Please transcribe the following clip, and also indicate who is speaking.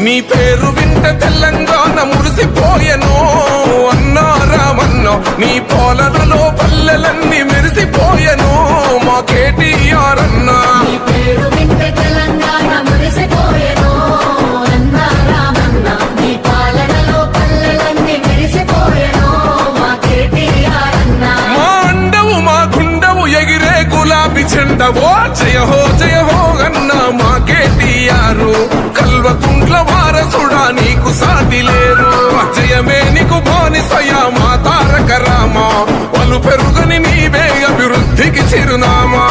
Speaker 1: నీ పేరు వింటే తెలంగాణ మురిసిపోయెను అన్నా రామన్న నీ పోలలలో పల్లెలన్నీ మెరిసిపోయెను మా కేటీఆర్ అన్నా
Speaker 2: నీ పేరు వింటే తెలంగాణ మురిసిపోయెను అన్నా రామన్న నీ పాలనలో పల్లెలన్నీ మెరిసిపోయెను మా కేటీఆర్ అన్నా
Speaker 1: మా అండవు మా గుండవు ఎగిరే గులాబీ చెండవో జయ హో అన్నా మా కేటీఆర్ కల్వకుంట్ల వారసుడా నీకు సాటి లేరు జయమే నీకు బానిసయా మా తారక రామ వలు పెరుగని నీవే అభివృద్ధికి చిరునామా